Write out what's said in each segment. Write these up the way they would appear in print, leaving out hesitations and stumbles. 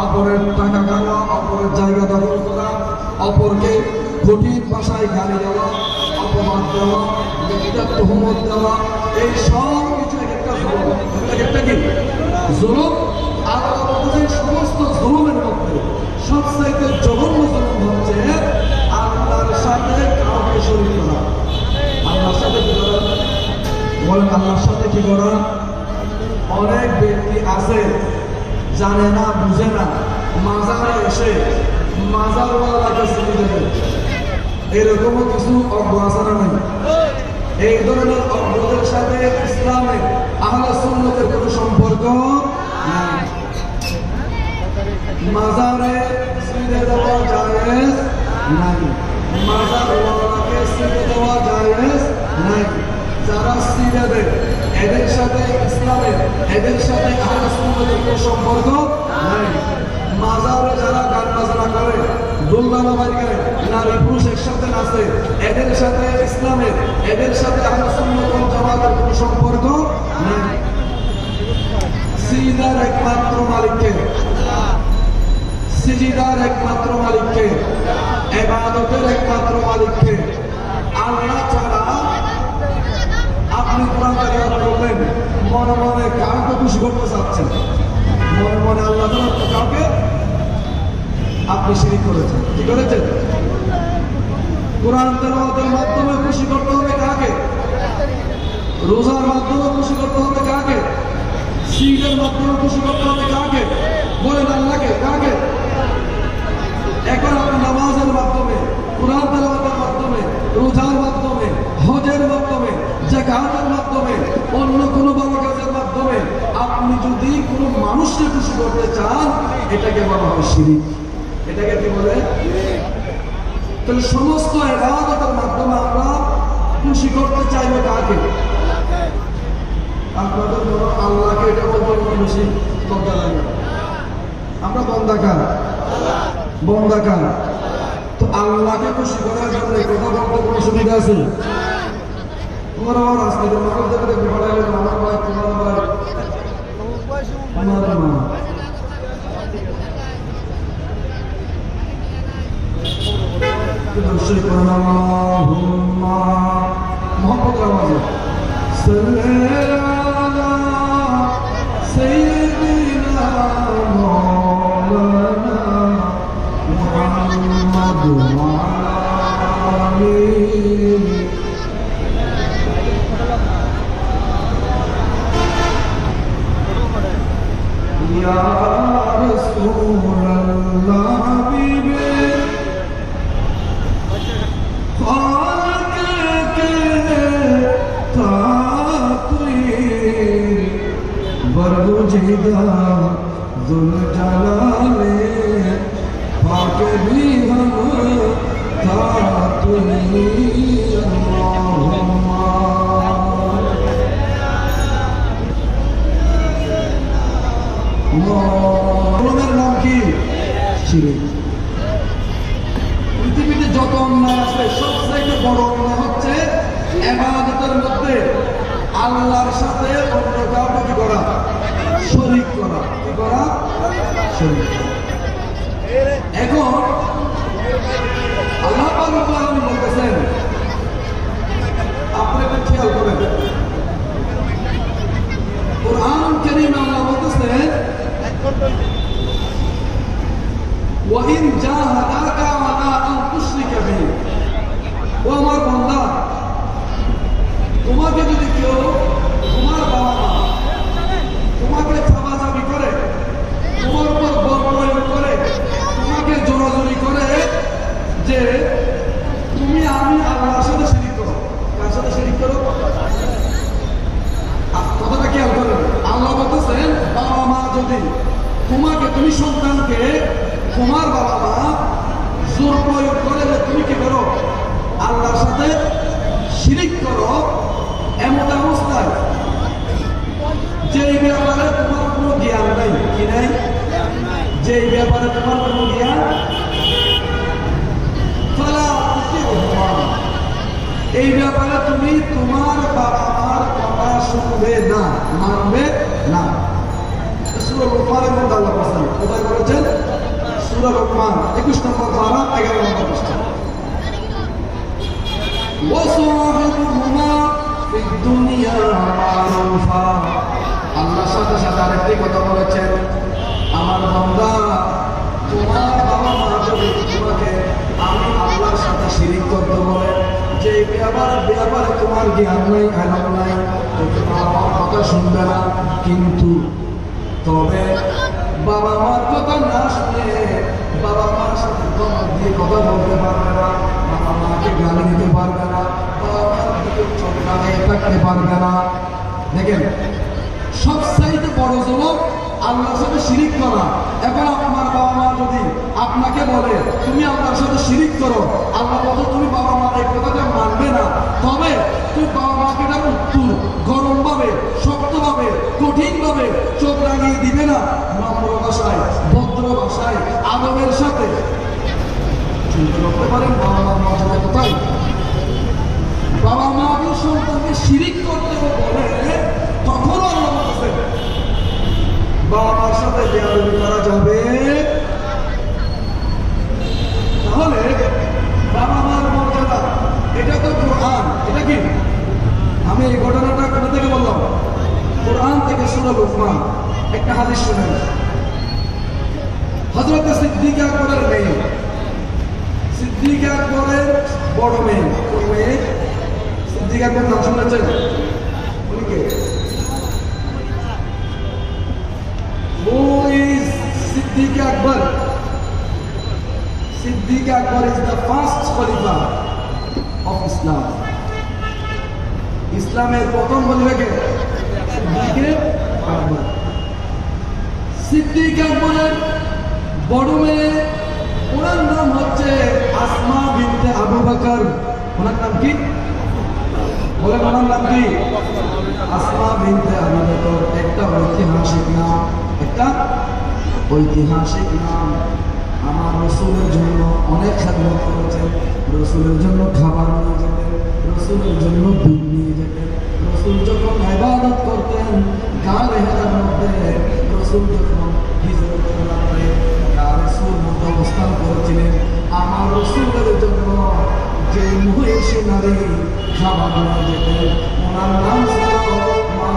অপরের টাকা খাওয়া, অপরের জায়গা দখল করা, অপরকে কঠিন ভাষায় গালি দেওয়া, অপমান দেওয়া, মিথ্যা তুহমত দেওয়া, এই সব কিছু একটা জুলুম। একটা কি জুলুম? আল্লাহ বলছেন সমস্ত জুলুমের মধ্যে সবচাইতে জঘন্য জুলুম হচ্ছে আল্লাহর সাথে কাউকে শরীক করা। আল্লাহর সাথে কি করা? বলেন আল্লাহর সাথে কি করা? অনেক ব্যক্তি আছে জানে না, বুঝে না, মাজারে এসে মাজারওয়ালাকে চিনি দেবে। এরকমও কিছু অজ্ঞ আছে না নাই? এই ধরনের অজ্ঞদের সাথে ইসলামে আহলে সুন্নতের কোনো সম্পর্ক নাই। মাজারে চিনে দেওয়া জায়েজ নাই, মাজারওয়ালাকে চিনে দেওয়া জায়েজ নাই। যারা চিনে দেয় এদের সাথে ইসলামের, এদের সাথে আহলে সুন্নতের কোনো সম্পর্ক নাই। মাজারে যারা গান বাজনা করে, দোলনা বাড়ি করে, নারী পুরুষ একসাথে নাচে, এদের সাথে ইসলামের, এদের সাথে আহলে সুন্নাত ওয়াল জামাতের কোনো সম্পর্ক নাই। সিজদার একমাত্র মালিককে, সিজদার একমাত্র মালিককে, ইবাদতের একমাত্র মালিককে, আল্লাহ ছাড়া। আপনি কোরআন তেলাওয়াত করলেন, মনে মনে কাউকে খুশি করতে চাচ্ছেন, মনে মনে আল্লাহ ছাড়া কাউকে আপনি শিরিক করেছেন। কি করেছেন? কোরআন তেলাওয়াতের মাধ্যমে খুশি করতে হবে কাকে? রোজার মাধ্যমে খুশি করতে হবে কাকে? সিজদার মাধ্যমে খুশি করতে হবে কাকে? বলেন আল্লাহকে। কাকে? এখন আপনি নামাজের মাধ্যমে, কোরআন তেলাওয়াতের মাধ্যমে, রোজার মাধ্যমে, হজের মাধ্যমে, যাকাতের মাধ্যমে, অন্য কোনো ভালো কাজের মাধ্যমে আপনি যদি কোনো মানুষকে খুশি করতে চান, এটাকে বলা হয় শিরিক। এটাকে কি বলে? তাহলে সমস্ত ইবাদতের মাধ্যমে আমরা খুশি করতে চাইবো কাকে? আপনাদের বড় আল্লাহকে এটা বলতে খুশি করতে লাগে। আমরা বন্দাকার, বন্দাকার। তো আল্লাহকে খুশি করার জন্য কথা বলতে কোনো সুবিধা আছে? তোমার আমার রাস্তায় মানুষ দেখে দেখে পাঠাইলেন, আমার ভাই, তোমার ভাই, আমার মা। অবশ্যই করেন আল্লাহুম্মা মুহাম্মদ আওয়াজে সাল্লাল্লাহু সাইয়্যিদিনা মাওলানা মুহাম্মদ ওয়া আলিহি ইয়া রাসূলুল্লাহ হাবিবে जुल जलाले पाक भी हम था तुही अल्लाहुम्मा। কলমের নাম কি? শিরিক। পৃথিবীতে যত অন্যায় আছে সবচেয়ে বড় অন্যায় হচ্ছে ইবাদতের মধ্যে আল্লাহর সাথে অন্য কাউকে কি করা? শরীক করা। কি করা? শরীক। এখন আল্লাহ পাক রব্বুল আলামিন বলতেছেন, আপনি একটু খেয়াল করেন, কুরআন কারীমে আল্লাহ বলতেছেন, ওয়া ইন জাহাদাকা আলা আন তুশরিকা বিহি। ও আমার বান্দা, তোমাকে যদি কেউ, তোমার বাবা মা তোমাকে চাপাচাপি করে, তোমার উপর বল প্রয়োগ করে, তোমাকে জোরাজোরি করে যে তুমি আমি আল্লাহর সাথে শিরিক করো। কার সাথে শিরিক করো? কথাটা খেয়াল করেন। আল্লাহ বলতেছেন, বাবা মা যদি তোমাকে, তুমি সন্তানকে, তোমার বাবা মা জোর প্রয়োগ করে যে তুমি কি করো? আল্লাহর সাথে শিরিক করো, এমন অবস্থায় যেই ব্যাপারে তোমার কোনো জ্ঞান নাই। কি নাই? যেই ব্যাপারে তোমার কোনো জ্ঞান, এই ব্যাপারে তুমি তোমার বাবা মার কথা শুনবে না, মানবে না। সূরা লুকমানের মধ্যে আল্লাহ বলেছেন, কোথায় বলেছেন? সূরা লোকমান 21 নম্বর পারা 11 নম্বর পৃষ্ঠা। ওয়াসাহিবুহুমা ফিদ দুনিয়া মারুফা। আল্লাহর সাথে সাথে আরেকটি কথা বলেছেন, আমার বান্দা তোমার বাবা মা যদি তোমাকে আমি আল্লাহর সাথে শিরিক করতে বলে, যে ব্যাপারে তোমার জ্ঞান নাই, আইন নাই, তো তোমার আমার কথা শুনবে না, কিন্তু তবে বাবা মার কথা না শুনে বাবা মার সাথে তোমার দিয়ে কথা বলতে পারবে না, বাবা মাকে গালি দিতে পারবে না, বাবা মার দিকে চোখ লাগিয়ে থাকতে পারবে না। দেখেন, সবচাইতে বড় জলক আল্লাহর সাথে শিরিক করা। এখন আপনার বাবা মা যদি আপনাকে বলে তুমি আল্লাহর সাথে শিরিক করো, আল্লাহ বলে তুমি বাবা মার এই কথাটা মানবে না, তবে তুই বাবা মাকে তার উত্তর গরমভাবে, শক্তভাবে, কঠিনভাবে চোখ রাঙিয়ে দিবে না, নম্র ভাষায়, ভদ্র ভাষায়, আদবের সাথে। চিন্তা করতে পারেন বাবা মার মর্যাদা কোথায়? বাবা মা সন্তানকে শিরিক করতে বলে তখনও আল্লাহ বলতেছে বাবা মার সাথে বেয়াদবি করা যাবে। তাহলে বাবা মার মর্যাদা, এটা তো কোরআন। এটা কি আমি এই ঘটনাটা কোথা থেকে বললাম? কোরআন থেকে। সূরা লোকমান একটা হাদিস শুনেন। হযরত সিদ্দিক আকবরের মেয়ে, সিদ্দিক আকবরের বড় মেয়ে, কোন মেয়ে? সিদ্দিক আকবর নাম শুনেছেন? উনি কে? Who is Siddiq Akbar? Siddiq Akbar is the first Khalifa of Islam. ইসলামের প্রথম খলিফা কে? সিদ্দিক আকবর। সিদ্দিক আকবরের বড় মেয়ে, ওনার নাম হচ্ছে আসমা বিনতে আবু বকর। ওনার নাম কি বলেন? ওনার নাম কি? আসমা বিনতে আবু বকর। একটা ঐতিহাসিক নাম, একটা ঐতিহাসিক নাম। আমার রসুলের জন্য অনেক খেদমত করেছেন, রসুলের জন্য খাবার নিয়ে যেতেন, রসুলের জন্য দুধ নিয়ে যেতেন। রসুল যখন ইবাদত করতেন গায়ে হেরার মধ্যে, রসুল যখন হিজরতের রাত্রে গায়ে সুর মধ্যে অবস্থান করেছিলেন, আমার রসুলের জন্য যে মহিষী নারী খাবার নিয়ে যেতেন, ওনার নাম ছিল মা।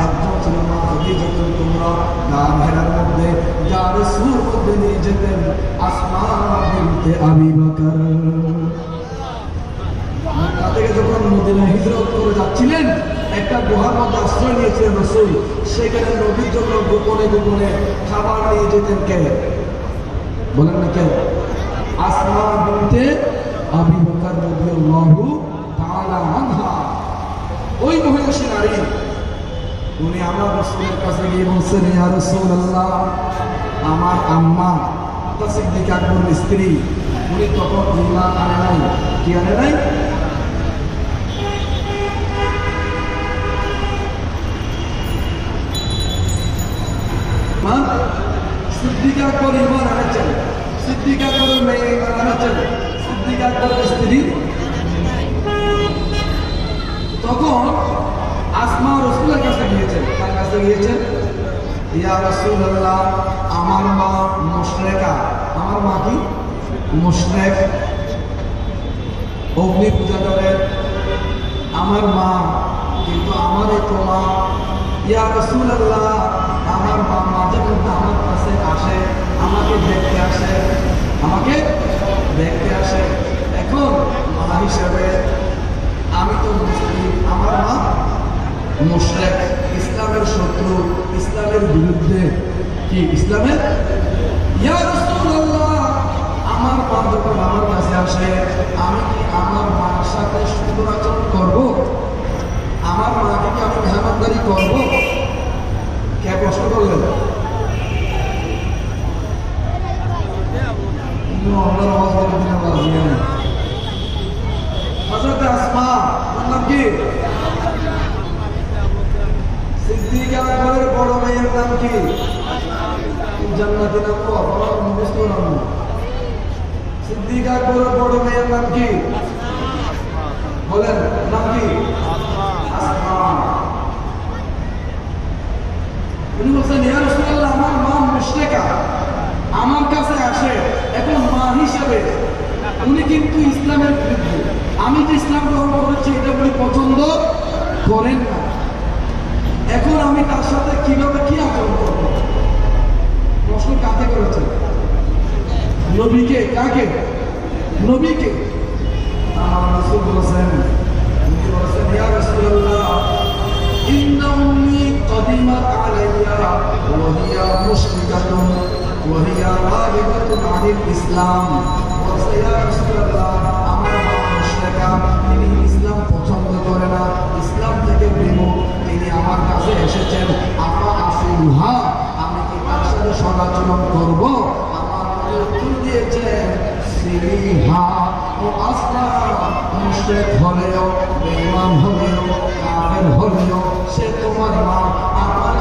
একজন ছিল মা খাদিজাতুল কুবরা। গান হেরার মধ্যে গান সুর মধ্যে নিয়ে যেতেন আসমা বিনতে আবি বকর। মক্কা থেকে যখন মদিনা হিজরত করে যাচ্ছিলেন, একটা গুহার মধ্যে আশ্রয় নিয়েছিলেন রাসূল। সেখানে নবীর জন্য গোপনে গোপনে খাবার নিয়ে যেতেন কে? বলেন না কে? আসমা বিনতে আবি বকর রাদিয়াল্লাহু তাআলা আনহা। ওই মহিষী নারী, উনি আমার রাসূলের কাছে গিয়ে বলছেন, ইয়া রাসূলুল্লাহ, আমার আম্মা সিদ্দিক আকবরের স্ত্রী, উনি তখন ঈমান আনে নাই। কি আনে নাই? সিদ্দিক আকবর ঈমান আনেছেন, সিদ্দিক আকবরের মেয়ে ঈমান আনেছেন, সিদ্দিক আকবরের স্ত্রী। তখন আসমা রাসূলের কাছে গিয়েছেন। কার কাছে গিয়েছেন? ইয়া রাসূলুল্লাহ, আমার মা মুশরিকা। আমার মা কি? মুশরিক, অগ্নি পূজা করে আমার মা, কিন্তু আমার এই তো মা। ইয়া রাসূলুল্লাহ, আমার মা মাঝে মধ্যে আমার কাছে আসে, আমাকে দেখতে আসে, আমাকে দেখতে আসে। এখন মা হিসেবে আমি তো মুসলিম, আমার মা মুশরিক, ইসলামের শত্রু, ইসলামের বিরুদ্ধে। কি ইসলামের? ইয়া রাসূলুল্লাহ, আমার মা যখন আমার কাছে আসে, আমি কি আমার মার সাথে সুন্দর আচরণ করব? আমার মাকে কি আমি মেহমানদারি করব? কে প্রশ্ন করলেন? হযরত আসমা, নাম কি? সিদ্দিক আকবরের বড় মেয়ের নাম কি? জান্নাতি নাম। মুখস্থ নাম। সিদ্দিক আকবরের বড় মেয়ের নাম কি? বলেন, নাম কি? আসমা। উনি বলছেন, ইয়া রাসূলুল্লাহ, আমার মা মুশরিকা, আমার কাছে নবীকে, কাকে? নবীকে। আমার রাসূল বলেছেন, তিনি বলেছেন, ইয়া রাসূলুল্লাহ, ইন্না উম্মি কাদিমাত আলাইয়া ওয়া হিয়া মুশরিকাতুন ওয়া হিয়া রাগিবাতুন আনিল ইসলাম। বলেছে, ইয়া রাসূলুল্লাহ, আমার মা মুশরিকা, তিনি ইসলাম পছন্দ করে না, ইসলাম থেকে বিমুখ। তিনি আমার কাছে এসেছেন, আপা আসিহা, আমি কি তার সাথে সদাচরণ করব? আমার উত্তর দিয়েছেন, সিরিহা ও আসলা, মুশরিক হলেও, বেঈমান হলেও, কাফের হলেও সে তোমার মা।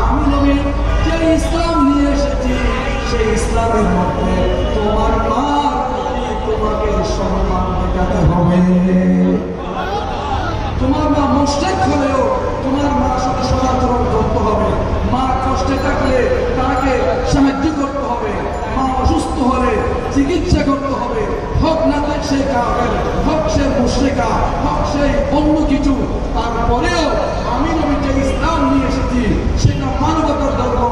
আমি নবী যে ইসলাম নিয়ে এসেছি, সেই ইসলামের মধ্যে তোমার মা তোমাকে সম্মান দেখাতে হবে। তোমার মা মুশরিক হলেও তোমার মার সাথে সদাচরণ করতে হবে। মা কষ্টে থাকলে তাকে সাহায্য করতে হবে। মা অসুস্থ হলে চিকিৎসা করতে হবে। হোক না তাই সে কাফের, হোক সে মুশরিকা, হোক সে অন্য কিছু, তারপরেও আমি নবী যে ইসলাম নিয়ে এসেছি সেটা মানবতার ধর্ম।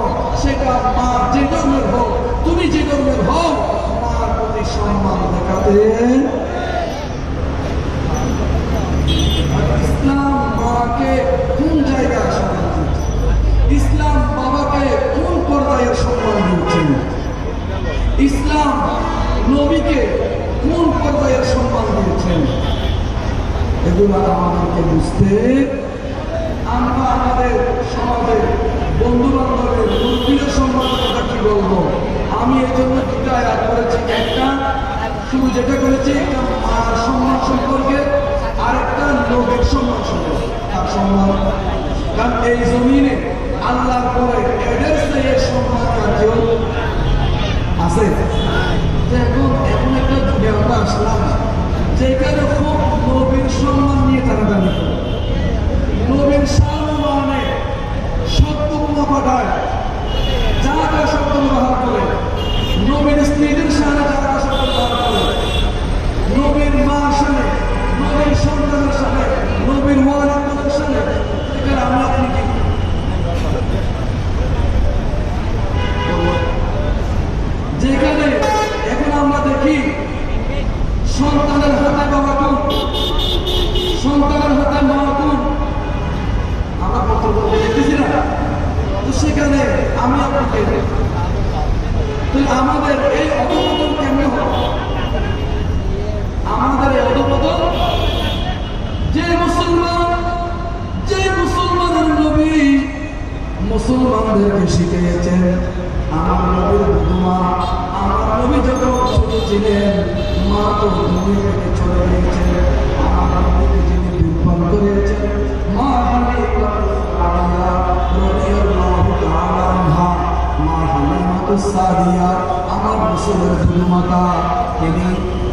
সেটা মা যে ধর্মের হোক, তুমি যে ধর্মের হোক, মার প্রতি সম্মান দেখাতে। ইসলাম মাকে কোন জায়গায় সম্মান দিচ্ছে? ইসলাম বাবাকে কোন পর্যায়ের সম্মান দিচ্ছেন? ইসলাম নবীকে কোন পর্যায়ের সম্মান দিচ্ছেন? এগুলো আমাদেরকে বুঝতে, আমরা আমাদের সমাজে বন্ধু বান্ধবের মুরব্বীদের সম্মানের কথা কি বলবো? আমি এই জন্য দুটা আয়াত করেছি। একটা শুধু যেটা করেছি একটা মার সম্মান সম্পর্কে, আরেকটা নবীর সম্মান সম্পর্কে। তার সম্মান, কারণ এই জমিনে আল্লাহর পরে এদের চেয়ে সম্মান কার্য আছে। এখন এমন একটা যুগে আমরা আসলাম যেখানে খুব নবীর সম্মান নিয়ে টানাটানি করে, নবীর সম্মানে শব্দ পাঠায়, যা যা শব্দ ব্যবহার করে, নবীর স্ত্রীদের সামনে যা যা শব্দ ব্যবহার করে, নবীর মার সামনে, নবীর সন্তানের সামনে, নবীর ওয়ালিদের সামনে, এখানে আমরা আপনি কি যেখানে এখন আমরা দেখি সন্তানের হাতে বাবা কোন, সন্তানের হাতে মা কোন, আমরা পত্র বলতে দেখতেছি না। তো সেখানে আমি আপনাকে, আমাদের এই অধপতন কেমন হয়? আমাদের এই অধপতন, যে মুসলমানের নবী মুসলমানদেরকে শিখিয়েছেন, আমার নবীর দুমা, আমার নবী যখন ছোট ছিলেন মা তো দুনিয়া থেকে চলে গিয়েছেন, আমার নবীকে যিনি বিজ্ঞান করিয়েছেন মা হালিমা রাদিয়াল্লাহু তাআলা আনহা, মা হালিমাতুস সাদিয়া, আমার রাসূলের দুমাতা, তিনি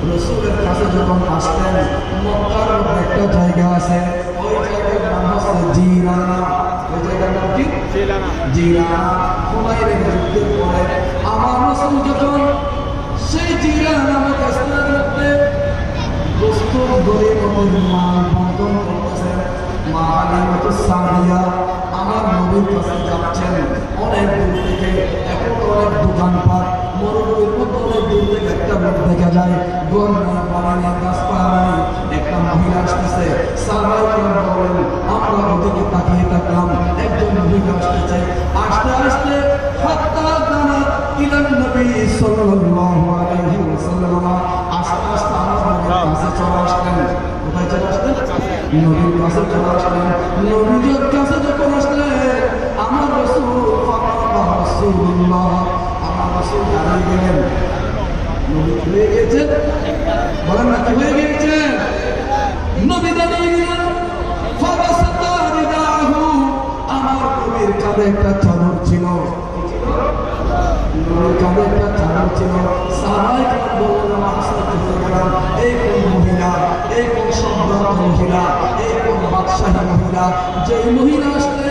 রাসূলের কাছে যখন আসতেন, মক্কার মধ্যে একটা জায়গা আছে, ওই জায়গার নাম হচ্ছে জিরানা। ওই জায়গার নাম কি? জিরানা। হুনাইনের যুদ্ধের পরে আমার রাসূল যখন সেই জিরানা নামক স্থানের মধ্যে প্রস্তুত গরিবের মাল বন্টন করতেছেন, মা হালিমাতুস সাদিয়া আমার নবীর কাছে যাচ্ছেন অনেক দূর থেকে। এখন তো অনেক দোকানপাট, মরুভূমির মধ্যে অনেক দূর থেকে একটা লোক দেখা যায়, গম নেই, পানি নেই, গাছপালা নেই, একটা মহিলা আসতেছে। সাহাবায়ে কেরাম বলেন, আমরা ওদিকে তাকিয়ে থাকলাম, একজন মহিলা আসতেছে। আস্তে আস্তে হাত্তা জানাত ইলান নবী সাল্লাল্লাহু আলাইহি ওয়াসাল্লাম, আস্তে আস্তে আমার নবীর কাছে চলে আসলেন। কোথায় চলে আসলেন? নবীর কাছে চলে আসলেন। নবীর কাছে যখন আসলেন, আমার রাসূল ফাকামা রাসূলুল্লাহ, আমার রাসূল দাঁড়িয়ে গেলেন। নবী হয়ে গেছেন, বলেন না কি হয়ে গেছেন? নবী দাঁড়িয়ে গেলেন। ফাবাসাতা রিদাহু, আমার নবীর কাঁধে একটা চাদর ছিল, নবীর কাঁধে একটা চাদর ছিল। সাহাবায়ে কেরাম বললেন, আশ্চর্য হয়ে গেলাম, এই কোন মহিলা, এই কোন সম্ভ্রান্ত মহিলা, এই কোন বাদশাহী মহিলা, যে মহিলা আসলে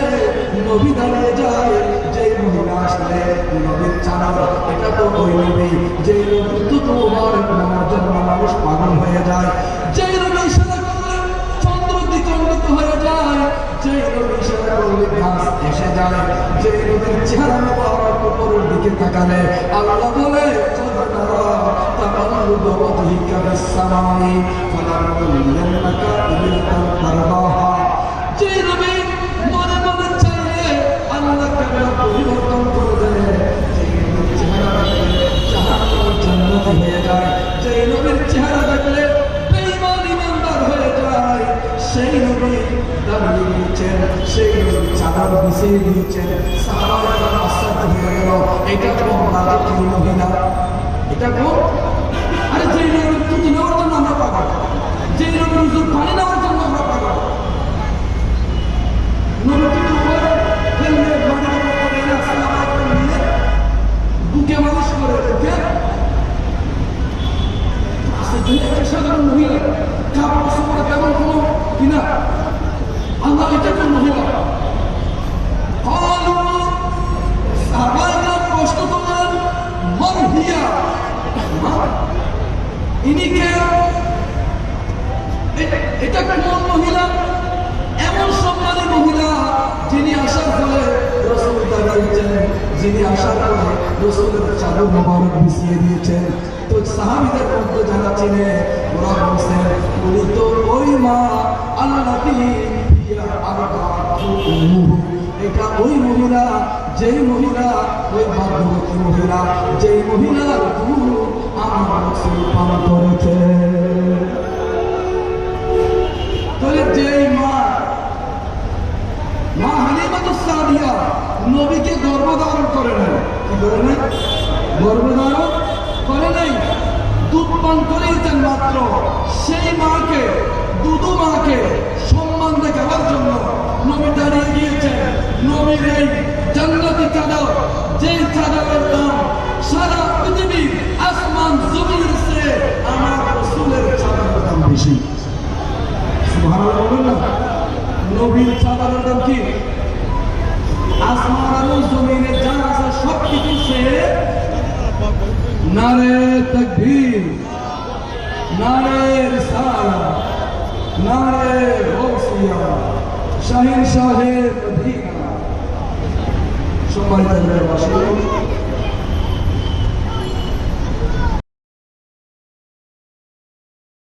নবী দাঁড়িয়ে যায়, যে মহিলা আসলে নবীর চাদর, এটা তো ওই নবী যে নবী তো তোমার নামার জন্য মানুষ পাগল হয়ে যায়, যে নবী ইশারা করলে চন্দ্র দ্বিখণ্ডিত হয়ে যায়, যে নবী ইশারা করলে গাছ এসে যায়, যে নবীর চেহারা মোবারক উপরের দিকে তাকালে আল্লাহ বলে وجهك في السماء فلنولينك قبلة ترضاها যে নবী মনে মনে চাইলে আল্লাহ কিবলা পরিবর্তন করে দেয় যে নবীর চেহারা দেখলে জাহান্নাম জান্নাতি হয়ে যায় যে নবীর চেহারা দেখলে বেঈমান ইমানদার হয়ে যায় সেই নবী দাঁড়িয়ে দিয়েছেন সেই নবী চাদর বিছিয়ে দিয়েছেন সাহাবারা আশ্চর্য হয়ে গেল এটা কোন রাজকীয় মহিলা এটা কোন আরে যে নবীর তুতি নেওয়ার জন্য আমরা পাগল যে নবীর হুজুর পানি নেওয়ার জন্য আমরা পাগল নবীর উপর ফেললে মাটির উপর পড়ে না সাহাবারা মিলে বুকে মালিশ করে বুকে একটা সাধারণ মহিলা কাপড় সাপড়ে তেমন কোনো কিনা আল্লাহ এটা কোন মহিলা সাহাবারা প্রশ্ন করলেন মান হিয়া ইনি কে এটা কোন মহিলা এমন সম্মানী মহিলা যিনি আসার ফলে রাসূল দাঁড়িয়েছেন যিনি আসার পরে রাসূলের চাদর মোবারক বিছিয়ে দিয়েছেন তো সাহাবীদের মধ্যে যারা চিনে ওরা বলছেন উনি তো ওই মা আল্লাহী হিয়া আরবাতু এটা ওই মহিলা যেই মহিলা ওই ভাগ্যবতী মহিলা যেই মহিলার দুধ আমার রাসূল পান করেছে তাহলে যেই মা হালিমাতুস সাদিয়া নবীকে গর্ভধারণ করে নাই কি করে নাই গর্ভধারণ করে নাই দুধ পান করেছেন মাত্র সেই মাকে দুধু মাকে সম্মান দেখাবার জন্য নবী দাঁড়িয়ে গিয়েছেন নবীর এই জান্নাতি চাদর যেই চাদরের দাম সারা পৃথিবীর আসমান জমিনের চেয়ে আমার রাসূলের চাদরের দাম বেশি সুবহানাল্লাহ বলুন না নবীর চাদরের দাম কি আসমান আর জমিনে যা আছে সব কিছু সে নারে তাকবীর নারে রিসালাত নারে গাউসিয়া শাহিন শাহের মদিনা সম্মানিত